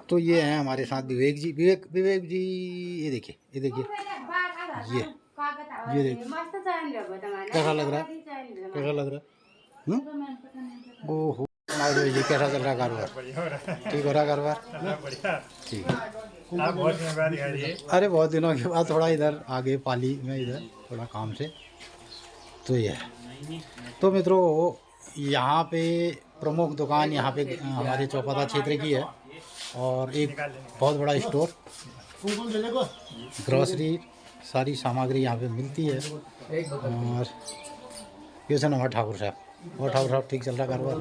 तो ये हैं हमारे साथ विवेक जी। विवेक जी, ये देखिए ये देखिए, ये देखिए कैसा लग रहा है, कैसा लग रहा है? ओहो जी, कैसा चल रहा है कारोबार? ठीक हो रहा है कारोबार? ठीक है। अरे बहुत दिनों के बाद थोड़ा इधर आगे पाली में, इधर थोड़ा काम से। तो ये है। तो मित्रों, यहाँ पे प्रमुख दुकान यहाँ पे हमारे चौपता क्षेत्र की है, और एक बहुत बड़ा स्टोर, ग्रॉसरी, सारी सामग्री यहाँ पे मिलती है। और ये सुना हमारे ठाकुर साहब, और ठाकुर साहब ठीक चल रहा कारोबार?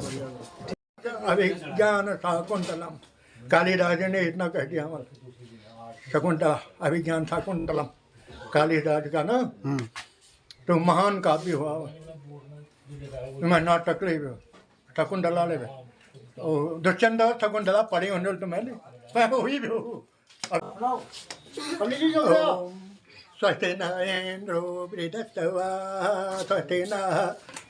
अभिज्ञान शाकुंतलम, कालिदास ने इतना कह दिया हमारा शकुंतला, अभिज्ञान शाकुंतलम कालिदास का ना, तो महान काव्य हुआ। मैं नाटक ले शकुंतला ले दुष्यंत शकुंतला पढ़ी होने तो मैंने हुई भी स्वस्ति न इंद्रो वृहस्पतिर्वा स्वस्ति न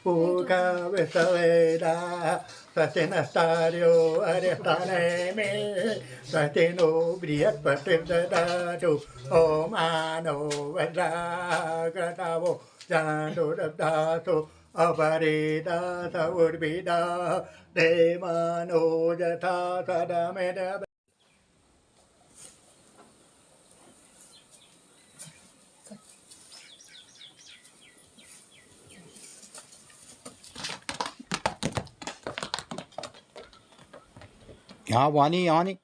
पूषा विश्ववेदाः स्वस्ति नस्तार्क्ष्यो अरिष्टनेमिः स्वस्ति नो बृहस्पतिर्दधातु ॐ आनो वज्राग्रतावो जान्तु दब्धासु अपरिदास उर्विदा देवानो यथा सदमेद। यहाँ वानी, यहाँ नहीं।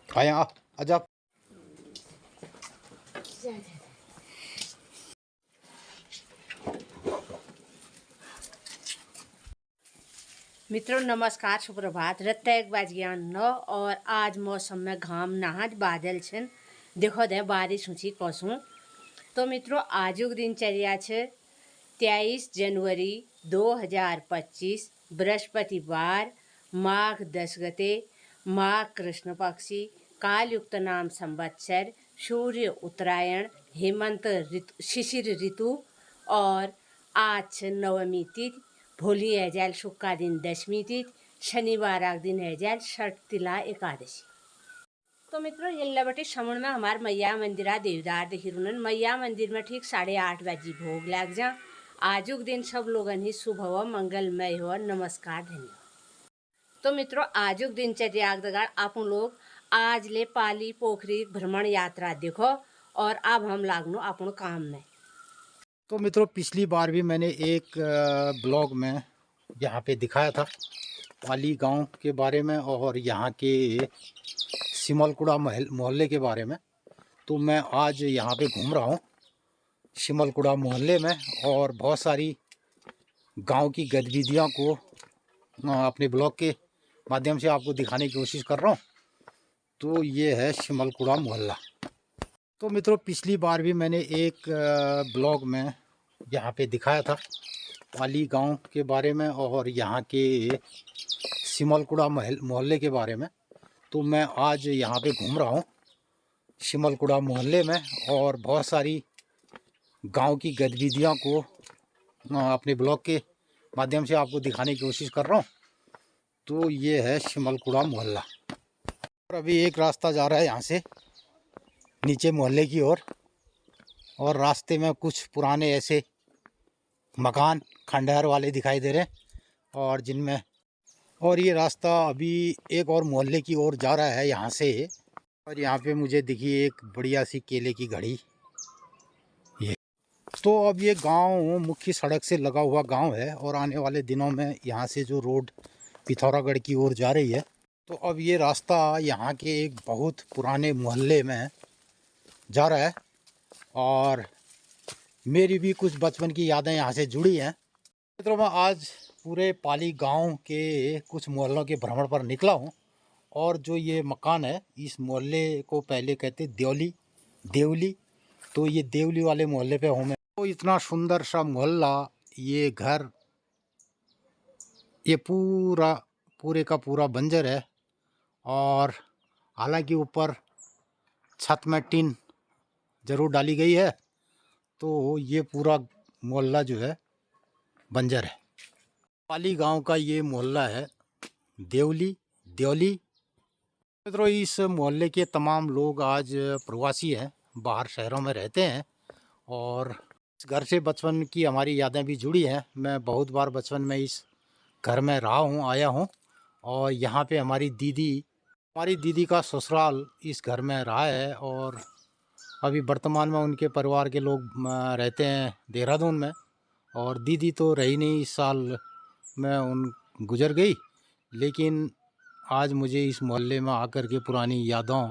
आया आजा। मित्रों नमस्कार, सुप्रभात। रत्ता 1:09 और आज मौसम में घाम नहाज बादल छन, देखो दे बारिश हुई कसू। तो मित्रों आजुक दिनचर्या है 23 जनवरी 2025 बृहस्पतिवार, माघ 10 गते, माघ कृष्ण पक्षी, कालयुक्त नाम संवत्सर, सूर्य उत्तरायण, हेमंत ऋतु, शिशिर ऋतु। और आज नवमी तिथि, भोली है जाल शुक्का दिन दशमी तिथि, शनिवार आग दिन है जाल षटतिला एकादशी। तो मित्रों ये लबटे समण में हमार मैया मंदिरा देवदार देखी रुनन। मैया मंदिर में ठीक 8:30 बजे भोग लग जा। आजुक दिन सब लोगन ही शुभ हो, मंगलमय हो। नमस्कार, धन्यवाद। तो मित्रों आजुक दिनचर्या दगाड़ आप लोग आज ले पाली पोखरी भ्रमण यात्रा देखो, और अब हम लागनो अपन काम में। तो मित्रों पिछली बार भी मैंने एक ब्लॉग में यहाँ पे दिखाया था पाली गांव के बारे में और यहाँ के सिमलकुड़ा मोहल्ले के बारे में। तो मैं आज यहाँ पे घूम रहा हूँ सिमलकुड़ा मोहल्ले में, और बहुत सारी गांव की गतिविधियों को अपने ब्लॉग के माध्यम से आपको दिखाने की कोशिश कर रहा हूँ। तो ये है सिमलकुड़ा मोहल्ला। तो मित्रों पिछली बार भी मैंने एक ब्लॉग में यहाँ पे दिखाया था पाली गांव के बारे में और यहाँ के सिमलकुड़ा मोहल्ले के बारे में। तो मैं आज यहाँ पे घूम रहा हूँ सिमलकुड़ा मोहल्ले में, और बहुत सारी गांव की गतिविधियों को अपने ब्लॉग के माध्यम से आपको दिखाने की कोशिश कर रहा हूँ। तो ये है सिमलकुड़ा मोहल्ला। और अभी एक रास्ता जा रहा है यहाँ से नीचे मोहल्ले की ओर, और रास्ते में कुछ पुराने ऐसे मकान खंडहर वाले दिखाई दे रहे हैं, और जिनमें, और ये रास्ता अभी एक और मोहल्ले की ओर जा रहा है यहाँ से। और यहाँ पे मुझे दिखी एक बढ़िया सी केले की घड़ी। ये तो अब ये गांव मुख्य सड़क से लगा हुआ गांव है, और आने वाले दिनों में यहाँ से जो रोड पिथौरागढ़ की ओर जा रही है, तो अब ये रास्ता यहाँ के एक बहुत पुराने मोहल्ले में जा रहा है। और मेरी भी कुछ बचपन की यादें यहाँ से जुड़ी हैं। मित्रों मैं आज पूरे पाली गांव के कुछ मोहल्लों के भ्रमण पर निकला हूँ, और जो ये मकान है इस मोहल्ले को पहले कहते देवली। तो ये देवली वाले मोहल्ले पे हूँ मैं। तो इतना सुंदर सा मोहल्ला, ये घर, ये पूरे का पूरा बंजर है। और हालांकि ऊपर छत में टीन जरूर डाली गई है, तो ये पूरा मोहल्ला जो है बंजर है। पाली गांव का ये मोहल्ला है देवली। मित्रों, इस मोहल्ले के तमाम लोग आज प्रवासी हैं, बाहर शहरों में रहते हैं। और इस घर से बचपन की हमारी यादें भी जुड़ी हैं। मैं बहुत बार बचपन में इस घर में रहा हूँ, आया हूँ। और यहाँ पे हमारी दीदी का ससुराल इस घर में रहा है। और अभी वर्तमान में उनके परिवार के लोग रहते हैं देहरादून में। और दीदी तो रही नहीं, इस साल में उन गुजर गई। लेकिन आज मुझे इस मोहल्ले में आकर के पुरानी यादों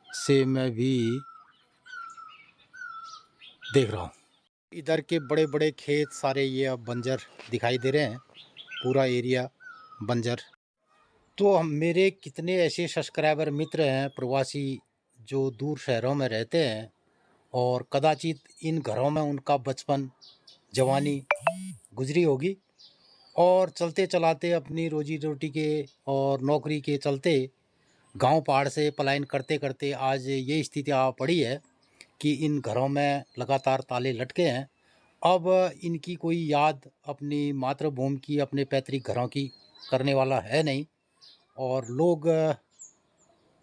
से मैं भी देख रहा हूँ। इधर के बड़े बड़े खेत सारे ये अब बंजर दिखाई दे रहे हैं, पूरा एरिया बंजर। तो मेरे कितने ऐसे सब्सक्राइबर मित्र हैं प्रवासी जो दूर शहरों में रहते हैं, और कदाचित इन घरों में उनका बचपन जवानी गुजरी होगी। और चलते चलाते अपनी रोजी रोटी के और नौकरी के चलते गांव पहाड़ से पलायन करते करते आज ये स्थिति आ पड़ी है कि इन घरों में लगातार ताले लटके हैं। अब इनकी कोई याद अपनी मातृभूमि की, अपने पैतृक घरों की करने वाला है नहीं। और लोग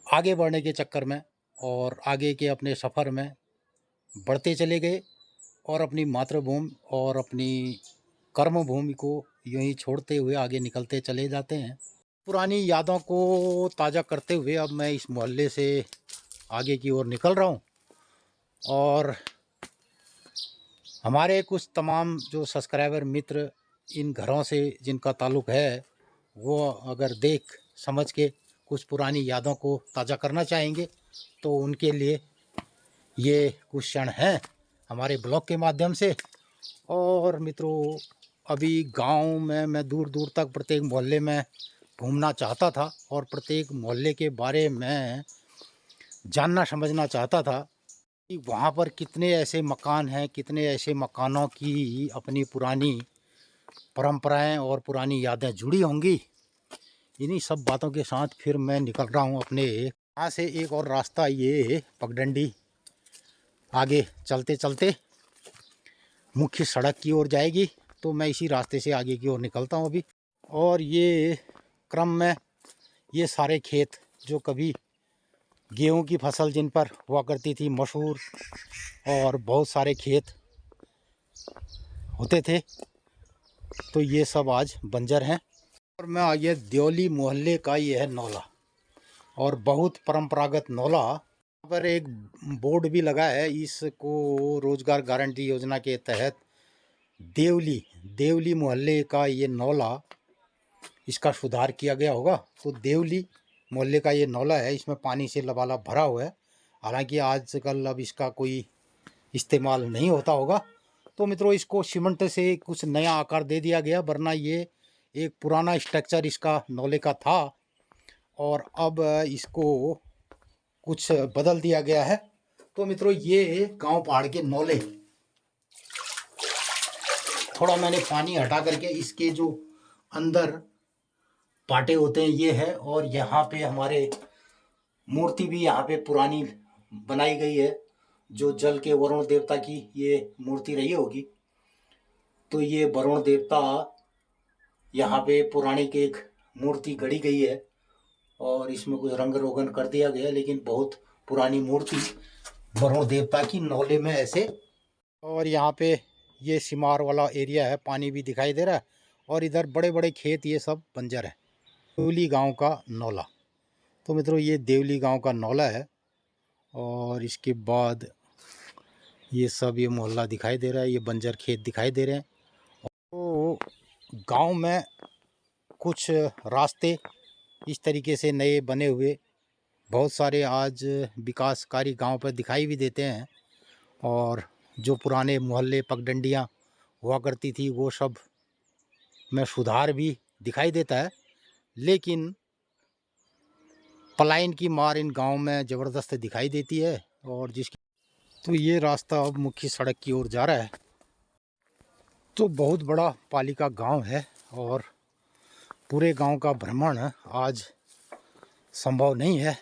आगे बढ़ने के चक्कर में और आगे के अपने सफ़र में बढ़ते चले गए, और अपनी मातृभूमि और अपनी कर्मभूमि को यूं ही छोड़ते हुए आगे निकलते चले जाते हैं। पुरानी यादों को ताज़ा करते हुए अब मैं इस मोहल्ले से आगे की ओर निकल रहा हूँ। और हमारे कुछ तमाम जो सब्सक्राइबर मित्र इन घरों से जिनका ताल्लुक़ है, वो अगर देख समझ के कुछ पुरानी यादों को ताज़ा करना चाहेंगे, तो उनके लिए ये कुछ क्षण हैं हमारे ब्लॉग के माध्यम से। और मित्रों, अभी गांव में मैं दूर दूर तक प्रत्येक मोहल्ले में घूमना चाहता था, और प्रत्येक मोहल्ले के बारे में जानना समझना चाहता था कि वहाँ पर कितने ऐसे मकान हैं, कितने ऐसे मकानों की अपनी पुरानी परंपराएं और पुरानी यादें जुड़ी होंगी। इन्हीं सब बातों के साथ फिर मैं निकल रहा हूँ अपने। यहाँ से एक और रास्ता ये पगडंडी आगे चलते चलते मुख्य सड़क की ओर जाएगी, तो मैं इसी रास्ते से आगे की ओर निकलता हूँ अभी। और ये क्रम में ये सारे खेत जो कभी गेहूं की फसल जिन पर हुआ करती थी मशहूर, और बहुत सारे खेत होते थे, तो ये सब आज बंजर हैं। और मैं ये देवली मोहल्ले का ये है नौला, और बहुत परंपरागत नौला। यहाँ पर एक बोर्ड भी लगा है, इसको रोजगार गारंटी योजना के तहत देवली मोहल्ले का ये नौला, इसका सुधार किया गया होगा। तो देवली मोहल्ले का ये नौला है, इसमें पानी से लबालब भरा हुआ है। हालांकि आजकल अब इसका कोई इस्तेमाल नहीं होता होगा। तो मित्रों, इसको सीमेंट से कुछ नया आकार दे दिया गया, वरना ये एक पुराना स्ट्रक्चर इसका नौले का था, और अब इसको कुछ बदल दिया गया है। तो मित्रों, ये गांव पहाड़ के नौले, थोड़ा मैंने पानी हटा करके इसके जो अंदर पाटे होते हैं ये है। और यहाँ पे हमारे मूर्ति भी यहाँ पे पुरानी बनाई गई है, जो जल के वरुण देवता की ये मूर्ति रही होगी। तो ये वरुण देवता यहाँ पे पुरानी की एक मूर्ति गढ़ी गई है, और इसमें कुछ रंग रोगन कर दिया गया, लेकिन बहुत पुरानी मूर्ति वरुण देवता की नौले में ऐसे। और यहाँ पे ये सिमार वाला एरिया है, पानी भी दिखाई दे रहा है, और इधर बड़े बड़े खेत, ये सब बंजर है। देवली गांव का नौला। तो मित्रों, ये देवली गांव का नौला है, और इसके बाद ये सब ये मोहल्ला दिखाई दे रहा है, ये बंजर खेत दिखाई दे रहे हैं। तो गांव में कुछ रास्ते इस तरीके से नए बने हुए बहुत सारे आज विकासकारी गांव पर दिखाई भी देते हैं। और जो पुराने मोहल्ले पगडंडियाँ हुआ करती थी, वो सब में सुधार भी दिखाई देता है। लेकिन पलायन की मार इन गांव में ज़बरदस्त दिखाई देती है, और जिसकी तो ये रास्ता अब मुख्य सड़क की ओर जा रहा है। तो बहुत बड़ा पाली का गांव है और पूरे गांव का भ्रमण आज संभव नहीं है।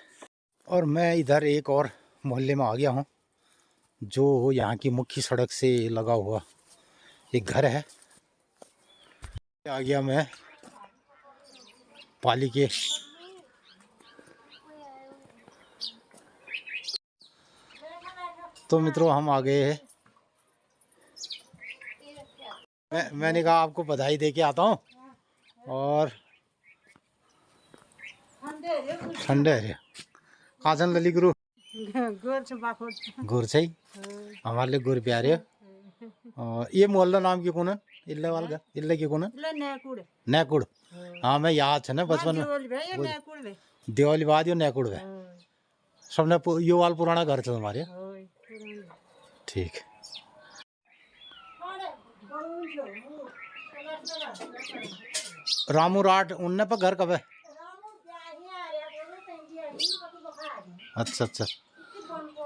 और मैं इधर एक और मोहल्ले में आ गया हूं जो यहाँ की मुख्य सड़क से लगा हुआ एक घर है। आ गया मैं पाली के तो मित्रों हम आ गए हैं। मैंने कहा आपको बधाई दे के आता हूँ और ठंडे है कहाँ से लली गुरु गुर से ही हमारे लिए गुर प्यारे हो। और ये मोहल्ला नाम की कौन है इल्ले वाल का इल्ले की कौन है नैकुड़। हाँ मैं याद है ना बचपन में दिवाली बाद यो नैकुड़ है सबने यो वाल पुराना घर था तुम्हारे। ठीक रामू राठ उनने पर घर कब है। अच्छा अच्छा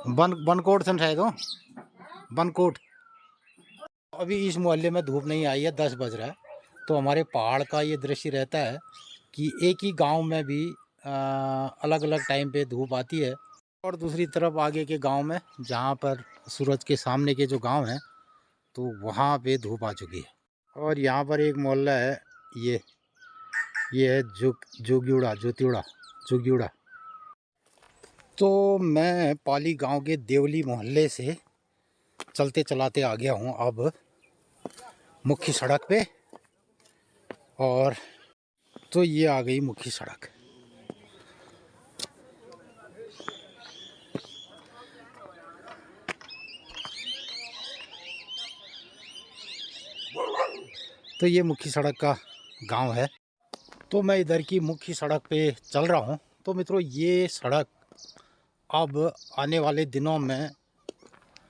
बनकोट से शायद हो बनकोट। अभी इस मोहल्ले में धूप नहीं आई है 10 बज रहा है। तो हमारे पहाड़ का ये दृश्य रहता है कि एक ही गांव में भी अलग अलग टाइम पे धूप आती है और दूसरी तरफ आगे के गांव में जहां पर सूरज के सामने के जो गांव हैं तो वहां पे धूप आ चुकी है। और यहाँ पर एक मोहल्ला है ये है जोगियोड़ा। तो मैं पाली गांव के देवली मोहल्ले से चलते चलाते आ गया हूँ अब मुख्य सड़क पे। और तो ये आ गई मुख्य सड़क। तो ये मुख्य सड़क का गांव है। तो मैं इधर की मुख्य सड़क पे चल रहा हूँ। तो मित्रों ये सड़क अब आने वाले दिनों में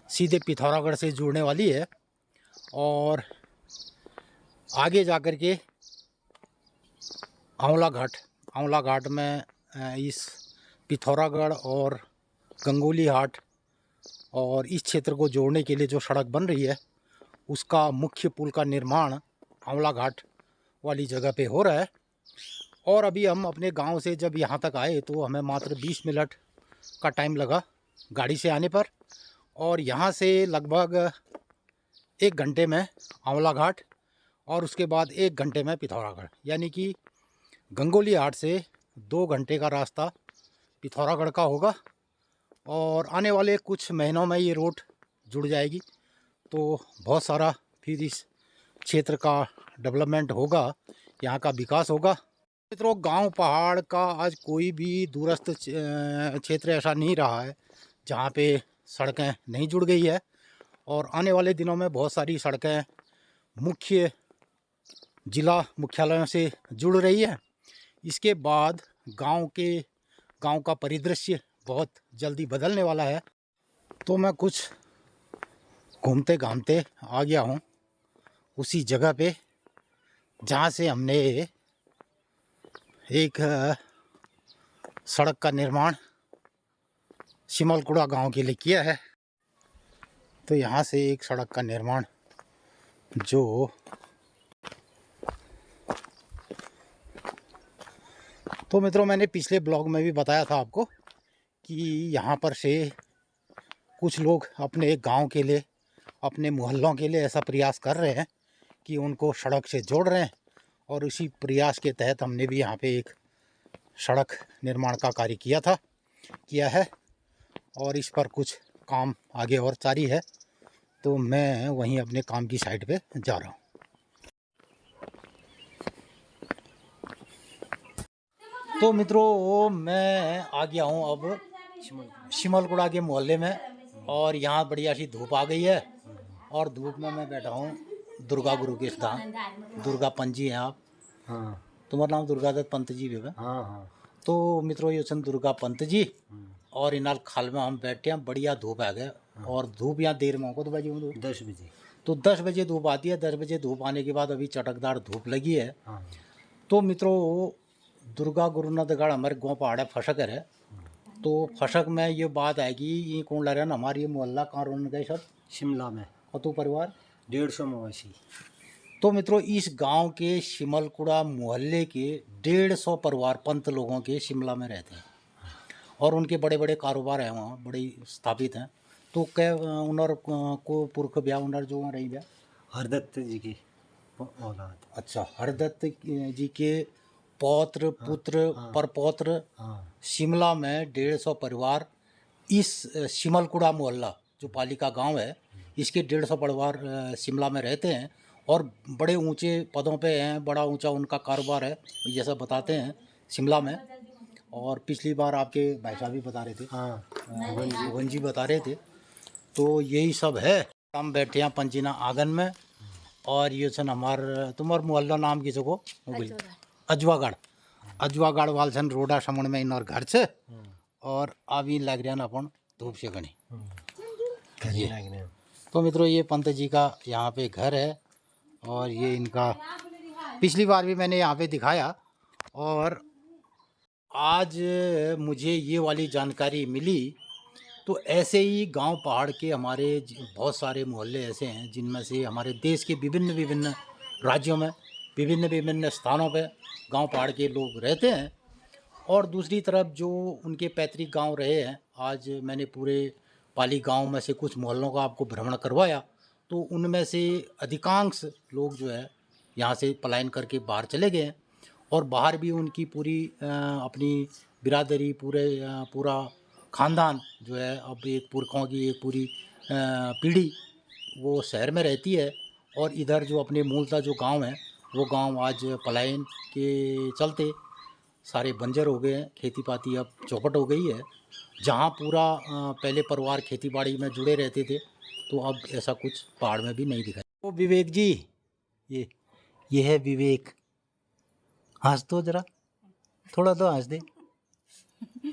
सीधे पिथौरागढ़ से जुड़ने वाली है और आगे जाकर के आंवला घाट में इस पिथौरागढ़ और गंगोली हाट और इस क्षेत्र को जोड़ने के लिए जो सड़क बन रही है उसका मुख्य पुल का निर्माण आंवला घाट वाली जगह पे हो रहा है। और अभी हम अपने गांव से जब यहाँ तक आए तो हमें मात्र 20 मिनट का टाइम लगा गाड़ी से आने पर और यहाँ से लगभग 1 घंटे में आंवला घाट और उसके बाद 1 घंटे में पिथौरागढ़, यानी कि गंगोली हाट से 2 घंटे का रास्ता पिथौरागढ़ का होगा। और आने वाले कुछ महीनों में ये रोड जुड़ जाएगी तो बहुत सारा फिर इस क्षेत्र का डेवलपमेंट होगा, यहाँ का विकास होगा। मित्रों गांव पहाड़ का आज कोई भी दूरस्थ क्षेत्र ऐसा नहीं रहा है जहाँ पे सड़कें नहीं जुड़ गई है और आने वाले दिनों में बहुत सारी सड़कें मुख्य जिला मुख्यालयों से जुड़ रही है। इसके बाद गांव का परिदृश्य बहुत जल्दी बदलने वाला है। तो मैं कुछ घूमते घामते आ गया हूँ उसी जगह पे जहाँ से हमने एक सड़क का निर्माण सिमलकुड़ा गांव के लिए किया है। तो यहाँ से एक सड़क का निर्माण जो तो मित्रों मैंने पिछले ब्लॉग में भी बताया था आपको कि यहाँ पर से कुछ लोग अपने गांव के लिए अपने मोहल्लों के लिए ऐसा प्रयास कर रहे हैं कि उनको सड़क से जोड़ रहे हैं और उसी प्रयास के तहत हमने भी यहाँ पे एक सड़क निर्माण का कार्य किया है और इस पर कुछ काम आगे और जारी है। तो मैं वहीं अपने काम की साइड पे जा रहा हूँ। तो मित्रों मैं आ गया हूँ अब सिमलकुड़ा के मोहल्ले में और यहाँ बढ़िया सी धूप आ गई है और धूप में मैं बैठा हूँ दुर्गा गुरु के स्थान। दुर्गा पंत जी हैं आप। हाँ। तुम्हारा नाम दुर्गा दत्त पंत जी भी है। हाँ हाँ। तो मित्रों ये सन दुर्गा पंत जी और इनाल खाल में हम बैठे हैं, बढ़िया धूप आ गया। हाँ। और धूप यहाँ देर में होगा तो बजे 10 बजे। तो 10 बजे धूप आती है। 10 बजे धूप आने के बाद अभी चटकदार धूप लगी है। हाँ। तो मित्रों दुर्गा गुरुनाथ गढ़ हमारे गाँव पहाड़ फसकर है तो फशक में ये बात आएगी, ये कौन लग रहा है ना, हमारी ये मोहल्ला कहाँ रोन गए सब शिमला में कतु परिवार 150 मवेशी। तो मित्रों इस गांव के शिमलकुड़ा मोहल्ले के 150 परिवार पंत लोगों के शिमला में रहते हैं और उनके बड़े बड़े कारोबार हैं वहाँ, बड़े स्थापित हैं। तो क्या उनर को पुरख ब्याह उनर जो रही ब्याह हरदत्त जी की औलाद। अच्छा, हरदत्त जी के पौत्र पुत्र परपौत्र शिमला में 150 परिवार इस शिमलकुड़ा मोहल्ला जो पालिका गांव है इसके 150 परिवार शिमला में रहते हैं और बड़े ऊंचे पदों पे हैं, बड़ा ऊंचा उनका कारोबार है जैसा बताते हैं शिमला में। और पिछली बार आपके भाई साहब भी बता रहे थे, भुवन जी बता रहे थे। तो यही सब है, हम बैठे हैं पंचीना आंगन में और ये सन तुम्हार मोहल्ला नाम की सको अजवागढ़ अजवागढ़ वाल सन रोडा समण में इन और घर से और अभी लग रहा ना अपन धूप से गणी। तो मित्रों ये पंत जी का यहाँ पे घर है और ये इनका पिछली बार भी मैंने यहाँ पे दिखाया और आज मुझे ये वाली जानकारी मिली। तो ऐसे ही गांव पहाड़ के हमारे बहुत सारे मोहल्ले ऐसे हैं जिनमें से हमारे देश के विभिन्न विभिन्न राज्यों में विभिन्न विभिन्न स्थानों पे गांव पहाड़ के लोग रहते हैं। और दूसरी तरफ जो उनके पैतृक गांव रहे हैं, आज मैंने पूरे पाली गांव में से कुछ मोहल्लों का आपको भ्रमण करवाया। तो उनमें से अधिकांश लोग जो है यहाँ से पलायन करके बाहर चले गए हैं और बाहर भी उनकी पूरी अपनी बिरादरी पूरा ख़ानदान जो है अब एक पुरखों की एक पूरी पीढ़ी वो शहर में रहती है और इधर जो अपने मूलतः जो गांव है वो गांव आज पलायन के चलते सारे बंजर हो गए हैं, खेती पाती अब चौपट हो गई है। जहां पूरा पहले परिवार खेती बाड़ी में जुड़े रहते थे तो अब ऐसा कुछ पहाड़ में भी नहीं दिखाई। वो विवेक जी, ये है विवेक, हंस दो जरा, थोड़ा तो हंस दे।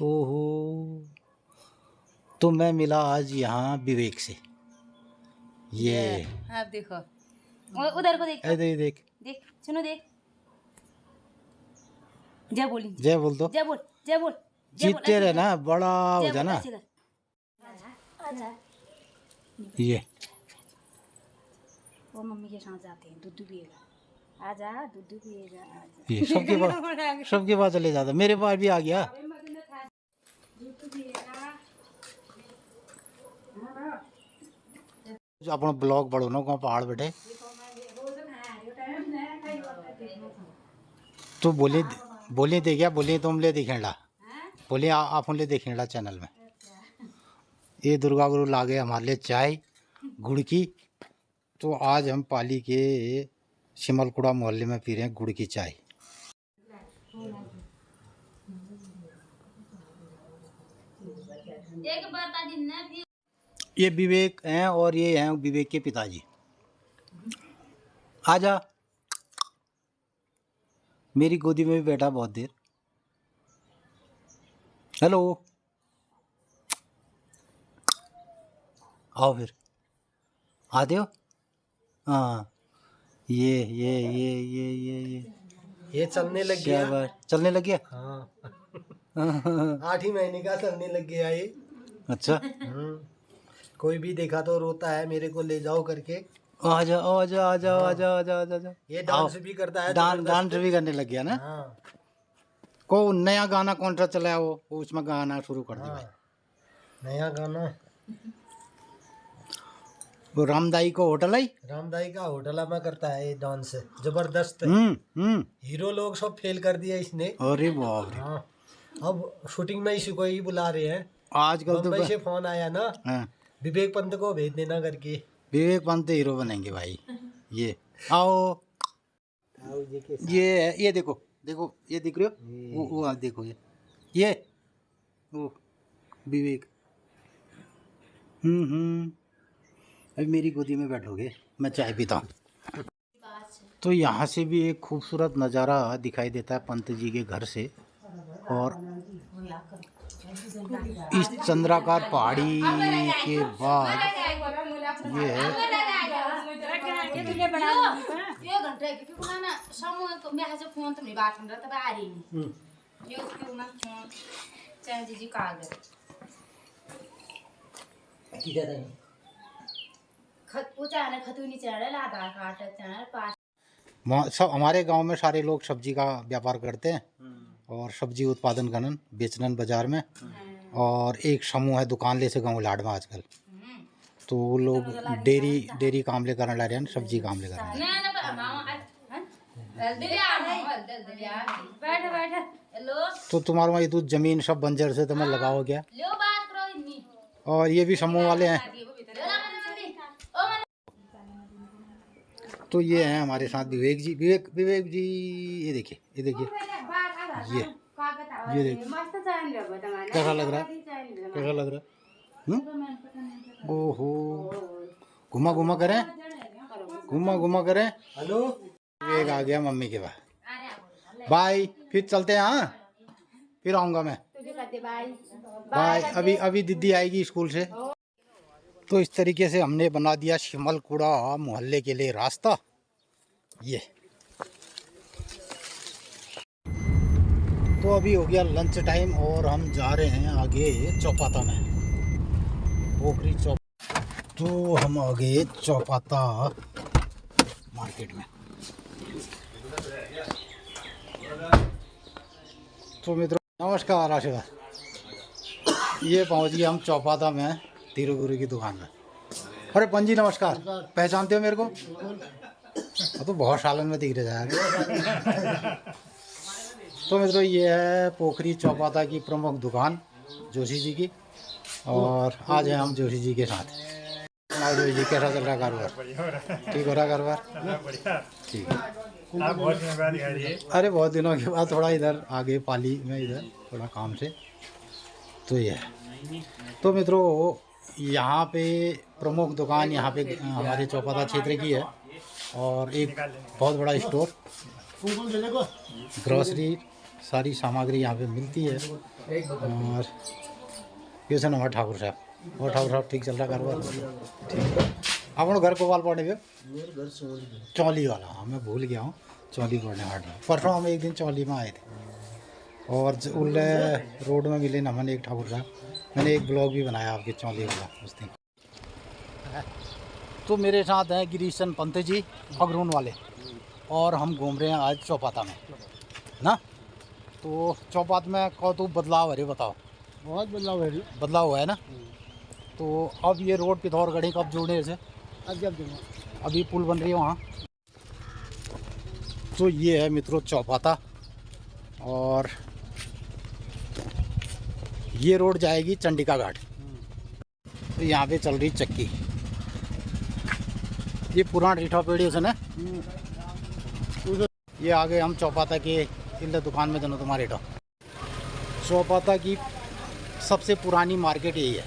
ओहो, तो मैं मिला आज यहाँ विवेक से। ये आप देखो उधर को देख, देख देख सुनो, देख जय बोली, जय बोल दो, जय बोल, जय बोल, जीतते रहे ना, बड़ा हो जाना। ये वो मम्मी के साथ जाते हैं, दूध पिएगा, आजा दूध पिएगा, आजा। ये सबके पास चले जाता, मेरे पास भी आ गया। अपना ब्लॉग बढ़ो ना पहाड़ बैठे तो बोले दे क्या बोले तुम ले देखेंडा, बोले आप ले देखेंडा चैनल में। ये दुर्गा गुरु लागे हमारे लिए चाय गुड़ की। तो आज हम पाली के शिमलकुड़ा मोहल्ले में पी रहे हैं गुड़ की चाय। ये विवेक हैं और ये हैं विवेक के पिताजी। आजा, मेरी गोदी में भी बैठा बहुत देर। हेलो, आओ फिर, आते हो? हाँ, ये चलने लग गया, चलने लग गया। हाँ 8 ही महीने का चलने लग गया ये। अच्छा, कोई भी देखा तो रोता है, मेरे को ले जाओ करके। आजा आजा आजा आजा आजा आजा। ये डांस भी करता है, डांस भी करने लग गया ना। हाँ। को नया गाना कौन सा चला है वो उसमें गाना शुरू कर दिया। नया गाना वो रामदाई को होटल आई, रामदाई का होटल में करता है ये डांस, जबरदस्त। हीरो लोग सब फेल कर दिया इसने। अरे बाप रे। हाँ, अब शूटिंग में इसी को ही बुला रहे हैं। आजकल तो मुंबई से फोन आया ना, हाँ। विवेक पंत को भेज देना करके। विवेक पंत हीरो बनेंगे भाई। ये आओ, ये देखो देखो, ये दिख रहे हो वो देखो, ये वो विवेक। अभी मेरी गोदी में बैठोगे, मैं चाय पीता हूँ। तो यहाँ से भी एक खूबसूरत नज़ारा दिखाई देता है पंत जी के घर से। और इस चंद्राकार पहाड़ी के बाद ये है चाहे जी कागज खतूनी चढ़ल आधार कार्ड चढ़ल पास। सब हमारे गांव में सारे लोग सब्जी का व्यापार करते हैं और सब्जी उत्पादन करन बेचनन बाजार में। और एक समूह है दुकान ले से गाँव लाड में आजकल, तो वो लोग डेरी काम ले करने ला रहे हैं, सब्जी काम ले कर रहे हैं। तो तुम्हारे वहाँ दूध जमीन सब बंजर से तुम्हें लगाओ क्या? और ये भी समूह वाले हैं। तो ये हैं हमारे साथ विवेक जी। विवेक जी ये देखिए ये देखिए ये देखिए कैसा लग रहा है, कैसा लग रहा है? ओहो घुमा घुमा करें, घुमा घुमा करें। हेलो विवेक आ गया मम्मी के पास। बाय, फिर चलते हैं। हाँ फिर आऊँगा मैं। बाय। अभी दीदी आएगी स्कूल से। तो इस तरीके से हमने बना दिया शिमलकुड़ा मोहल्ले के लिए रास्ता। ये तो अभी हो गया लंच टाइम और हम जा रहे हैं आगे चौपाता में, पोखरी चौप। तो हम आ गए चौपाता मार्केट में। तो मित्रों नमस्कार, आशीर्वाद। ये पहुंच गए हम चौपाता में धीरू गुरु की दुकान में। अरे पंजी नमस्कार, पहचानते हो मेरे को? तो बहुत सालन में दिख रहा है। तो मित्रों ये है पोखरी चौपाता की प्रमुख दुकान जोशी जी की, और आज हैं हम जोशी जी के साथ। जोशी जी कैसा चल रहा कारोबार? ठीक हो रहा कारोबार? ठीक है। अरे बहुत दिनों के बाद थोड़ा इधर आगे पाली में इधर थोड़ा काम से। तो ये है। तो मित्रों यहाँ पे प्रमुख दुकान यहाँ पे हमारे चौपाता क्षेत्र की है, और एक बहुत बड़ा स्टोर, ग्रोसरी सारी सामग्री यहाँ पे मिलती है। और कैसे नंबर ठाकुर साहब? और ठाकुर साहब ठीक चल रहा कारोबार? ठीक। अपना घर गोपाल पौड़े पे? मेरे घर चौली वाला। हाँ मैं भूल गया हूँ, चौली पौड़े हाट में। परसों हम एक दिन चौली में आए थे और उल्ले रोड में मिले नमन एक ठाकुर साहब। मैंने एक ब्लॉग भी बनाया आपके चौली वाला उस दिन। तो मेरे साथ हैं गिरीशन पंत जी अगरून वाले, और हम घूम रहे हैं आज चौपाता में ना। तो चौपात में कहो तो बदलाव है, बताओ। बहुत बदलाव है। बदलाव हुआ है ना। तो अब ये रोड पिथौरगढ़ी कब जुड़ने से? अभी पुल बन रही है वहाँ। तो ये है मित्रों चौपाता, और ये रोड जाएगी चंडिका घाट। तो यहाँ पे चल रही चक्की। ये पुराना रिठा पेड़ी उसने। ये आगे हम चौपाता के इल्ले दुकान में दोनों तुम्हारे रिठा। चौपाता की सबसे पुरानी मार्केट यही है।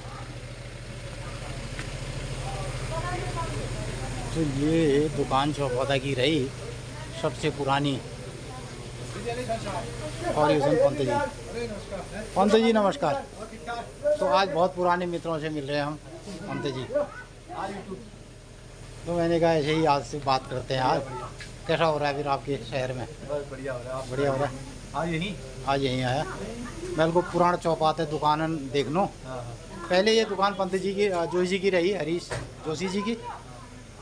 तो ये दुकान चौपाता की रही सबसे पुरानी। और यूसन पंत जी नमस्कार। तो आज बहुत पुराने मित्रों से मिल रहे हैं हम पंत जी। तो मैंने कहा ऐसे ही आज से बात करते हैं। आज कैसा हो रहा है फिर आपके शहर में? बहुत बढ़िया हो रहा है। बढ़िया हो रहा है। आज यहीं आया। मेरे को पुराना चौपाते दुकान देखनो। पहले ये दुकान पंत जी की जोशी जी की रही, हरीश जोशी जी की।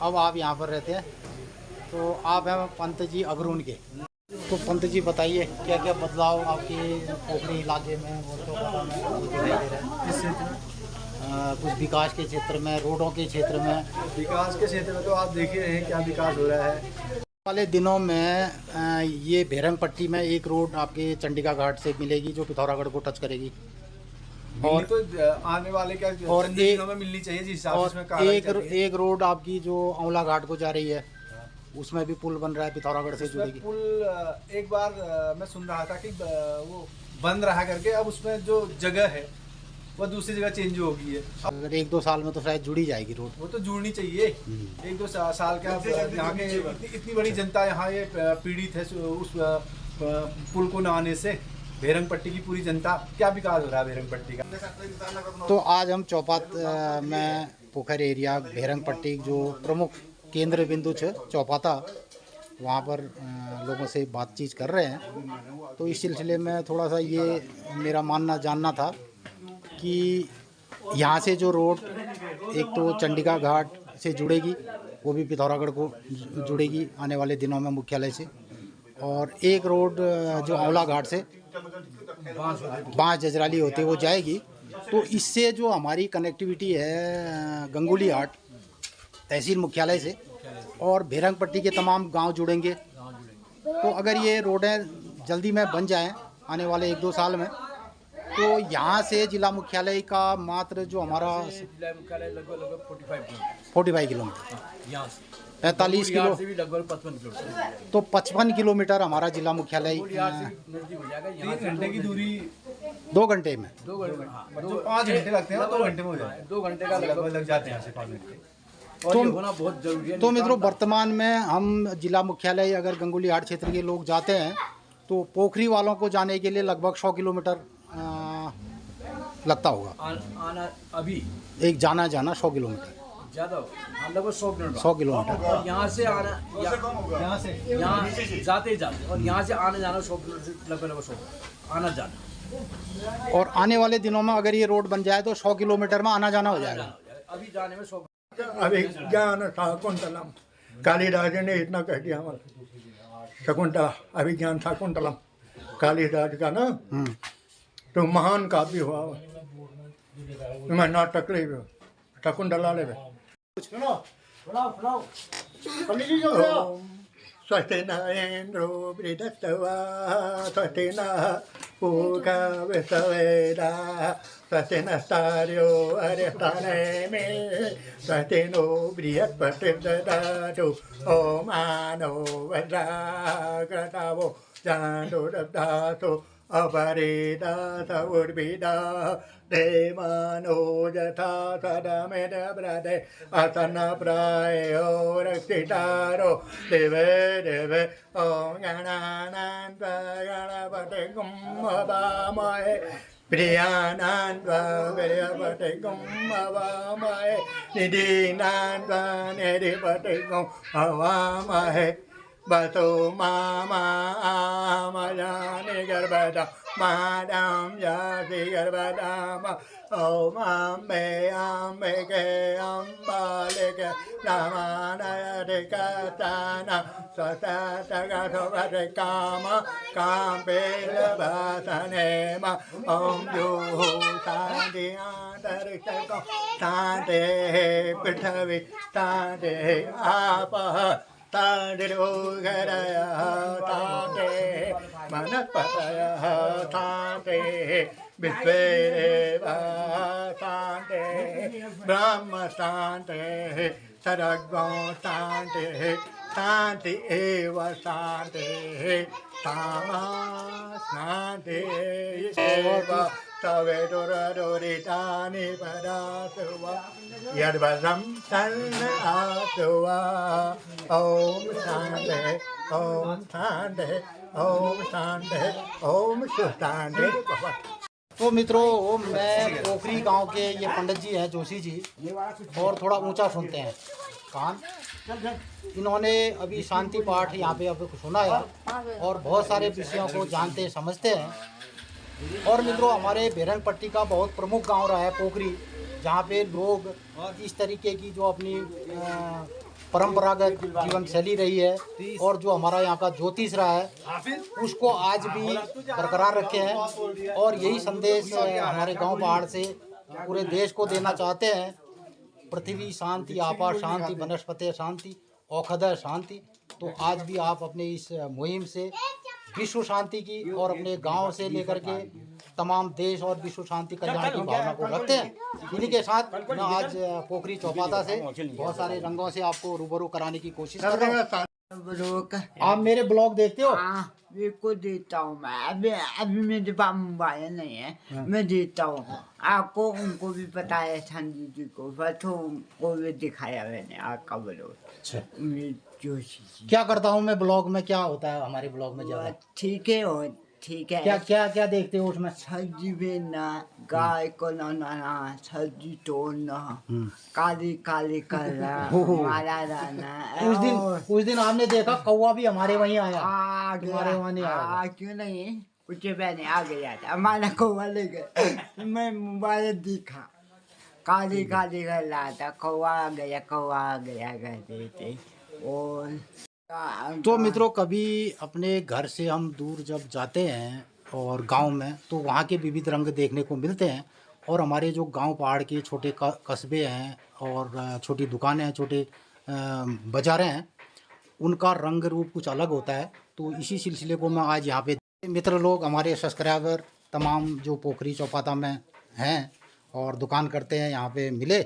अब आप यहाँ पर रहते हैं। तो आप हैं पंत जी अगरून के। तो पंत जी बताइए क्या क्या बदलाव आपके पोखरी इलाके में और चौपाता में दिखाई दे रहे हैं? इस क्षेत्र में कुछ विकास के क्षेत्र में, रोडों के क्षेत्र में? विकास के क्षेत्र में तो आप देख ही रहे हैं क्या विकास हो रहा है। वाले दिनों में ये भेरंग पट्टी में एक रोड आपके चंडिका घाट से मिलेगी जो पिथौरागढ़ को टच करेगी। और तो आने वाले क्या और चंद दिनों में मिलनी चाहिए जिस हिसाब से इसमें और कार्रवाई चल रही है। एक रोड आपकी जो औला घाट को जा रही है, उसमें भी पुल बन रहा है, पिथौरागढ़ से उसमें जुड़ेगी। पुल एक बार मैं सुन रहा था कि वो बंद रहा करके अब उसमें जो जगह है वो दूसरी जगह चेंज हो गई है। अगर 1-2 साल में तो शायद जुड़ी जाएगी रोड। वो तो जुड़नी चाहिए। 1-2 साल का यहाँ के इतनी बड़ी जनता यहाँ ये पीड़ित है उस पुल को न आने से। भेरंग पट्टी की पूरी जनता, क्या विकास हो रहा है भेरंग पट्टी का। तो आज हम चौपात में पोखर एरिया भेरंग पट्टी जो प्रमुख केंद्र बिंदु है चौपाता, वहाँ पर लोगों से बातचीत कर रहे हैं। तो इस सिलसिले में थोड़ा सा ये मेरा मानना जानना था कि यहाँ से जो रोड एक तो चंडिका घाट से जुड़ेगी, वो भी पिथौरागढ़ को जुड़ेगी आने वाले दिनों में मुख्यालय से, और एक रोड जो आंवला घाट से बांस जजराली होते वो जाएगी। तो इससे जो हमारी कनेक्टिविटी है गंगोली हाट तहसील मुख्यालय से और भेरंगपट्टी के तमाम गांव जुड़ेंगे। तो अगर ये रोडें जल्दी में बन जाएं आने वाले 1-2 साल में, तो यहाँ से जिला मुख्यालय का मात्र जो हमारा जिला मुख्यालय लगभग 45 किलोमीटर, यहाँ से 45 किलो से भी लगभग 55 किलोमीटर, तो 55 किलोमीटर हमारा जिला मुख्यालय नजदीक हो जाएगा। यहाँ 3 घंटे की दूरी 2 घंटे में। 2 घंटे, हाँ, जो 5 घंटे लगते हैं 2 घंटे में हो जाए। 2 घंटे का लगभग लग जाते हैं यहाँ से 5 घंटे। और ये होना बहुत जरूरी है। तो मित्रों, वर्तमान में हम जिला मुख्यालय अगर गंगोली हाट क्षेत्र के लोग जाते हैं तो पोखरी वालों को जाने के लिए लगभग 100 किलोमीटर लगता होगा। आना अभी एक जाना 100 किलोमीटर, ज्यादा हो, लगभग 100 किलोमीटर। 100 किलोमीटर। और यहाँ से आना, यहाँ से यहाँ जाते जाते और यहाँ से आने जाना 100 किलोमीटर, लगभग 100 आना जाना। और आने वाले दिनों में अगर ये रोड बन जाए तो 100 किलोमीटर में आना जाना हो जाएगा। अभी जाने में 100। अभिज्ञान शाकुंतलम, कालिदास ने इतना कह दिया हमारा शकुंतला, अभिज्ञान शाकुंतलम कालिदास का ना तो महान काव्य हुआ। मैं नाटक ले शकुंतला ले स्वस्ति न इंद्रो वृहस्पतिर्वा स्वस्ति न पूर्वा विश्ववेदा स्वस्ति नस्तार्यो अरिष्टानेमि स्वस्ति नो बृहस्पतिर्ददातु ॐ आनो वज्राग्रतावो जातो ददातु अपरिदास उर्विदा देवानो यथा सदमेद ब्रदे असन प्रायो रक्षितारो देवे देवे ॐ गणानान्त्वा गणपते गुम्मवामहे प्रियानान्त्वा प्रियपते गुम्मवामहे निधीनान्त्वा निधिपते गुम्मवामहे बसो मामा आमयानि गर्भदा मादाम यासि गर्भदाम ॐ अम्बे के अम्बालिके नमानयति कथाना स्वततगसुभते काम काम्पेलभासनेम ॐ योः शान्ति अन्तरिक्षको शान्तिः पृथिवी शान्तिः आपः तादिरोगरयः ताते मनस्पतयः ताते विश्वे देवाः ताते ब्रह्म ताते सर्वं ताते शान्ति एव शान्तिः तामा शान्ति एव तवेदुरदुरितानि पदासु वा यद्वदं तन्नासु वा ॐ शान्ति ॐ शान्ति ॐ शान्ति ॐ शान्ति भवतु। तो मित्रों, मैं पोखरी गांव के ये पंडित जी हैं जोशी जी, और थोड़ा ऊंचा सुनते हैं कान। इन्होंने अभी शांति पाठ यहाँ पे अब सुनाया और बहुत सारे विषयों को जानते समझते हैं। और मित्रों, हमारे भेरंगपट्टी का बहुत प्रमुख गांव रहा है पोखरी, जहाँ पे लोग इस तरीके की जो अपनी परंपरागत जीवन शैली रही है और जो हमारा यहाँ का ज्योतिष रहा है उसको आज भी बरकरार रखे हैं। और यही संदेश हमारे गांव पहाड़ से पूरे देश को देना चाहते हैं। पृथ्वी शांति, आपा शांति, वनस्पति शांति, औषध शांति। तो आज भी आप अपने इस मुहिम से विश्व शांति की और अपने गांव से लेकर के तमाम देश और विश्व शांति कल्याण की भावना को रखते हैं। इन्हीं के साथ मैं आज पोखरी चौपाता से बहुत सारे रंगों से आपको रूबरू कराने की कोशिश कर रहा हूँ। आप मेरे ब्लॉग देखते हो? बिल्कुल देता हूँ मैं। अभी मेरे पास मोबाइल नहीं है, मैं देता हूँ आपको। उनको भी पता है, संजू जी को, बच्चों को भी दिखाया मैंने आपका ब्लॉग। क्या करता हूँ मैं ब्लॉग में? क्या होता है हमारे ब्लॉग में? ज़्यादा ठीक है, और ठीक है। क्या क्या क्या देखते हो उसमें? सब्जी बेचना, गाय को नहलाना, सब्जी तोड़ना, काली काली करना, मारा जाना। उस दिन आपने देखा कौवा भी हमारे वहीं आया। आ तुम्हारे वहाँ नहीं आया? क्यों नहीं, कुछ पहले आ गया था, हमारा कौवा ले गए। मैं मोबाइल दिखा, काली काली कर रहा था, कौवा आ गया कहते थे। और तो मित्रों, कभी अपने घर से हम दूर जब जाते हैं और गांव में, तो वहाँ के विविध रंग देखने को मिलते हैं। और हमारे जो गांव पहाड़ के छोटे कस्बे हैं और छोटी दुकानें हैं, छोटे बाज़ारें हैं, उनका रंग रूप कुछ अलग होता है। तो इसी सिलसिले को मैं आज यहाँ पे, मित्र लोग, हमारे सब्सक्राइबर तमाम जो पोखरी चौपाता में हैं और दुकान करते हैं, यहाँ पे मिले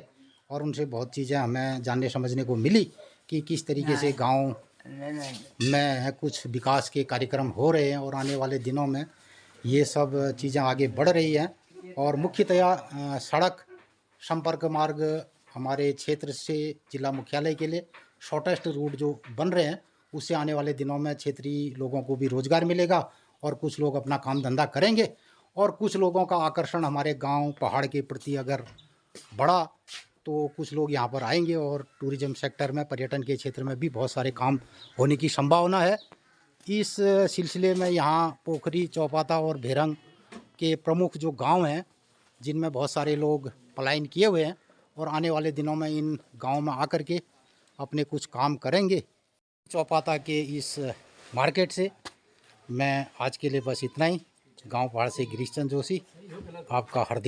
और उनसे बहुत चीज़ें हमें जानने समझने को मिली कि किस तरीके से गांव में कुछ विकास के कार्यक्रम हो रहे हैं और आने वाले दिनों में ये सब चीज़ें आगे बढ़ रही हैं। और मुख्यतया सड़क संपर्क मार्ग हमारे क्षेत्र से जिला मुख्यालय के लिए शॉर्टेस्ट रूट जो बन रहे हैं, उससे आने वाले दिनों में क्षेत्रीय लोगों को भी रोज़गार मिलेगा और कुछ लोग अपना काम धंधा करेंगे। और कुछ लोगों का आकर्षण हमारे गांव पहाड़ के प्रति अगर बढ़ा तो कुछ लोग यहाँ पर आएंगे और टूरिज्म सेक्टर में, पर्यटन के क्षेत्र में भी बहुत सारे काम होने की संभावना है। इस सिलसिले में यहाँ पोखरी चौपाता और भेरंग के प्रमुख जो गांव हैं, जिनमें बहुत सारे लोग पलायन किए हुए हैं और आने वाले दिनों में इन गाँव में आकर के अपने कुछ काम करेंगे। चौपाता के इस मार्केट से मैं आज के लिए बस इतना ही। गांव पहाड़ से गिरीश चंद जोशी, आपका हार्दिक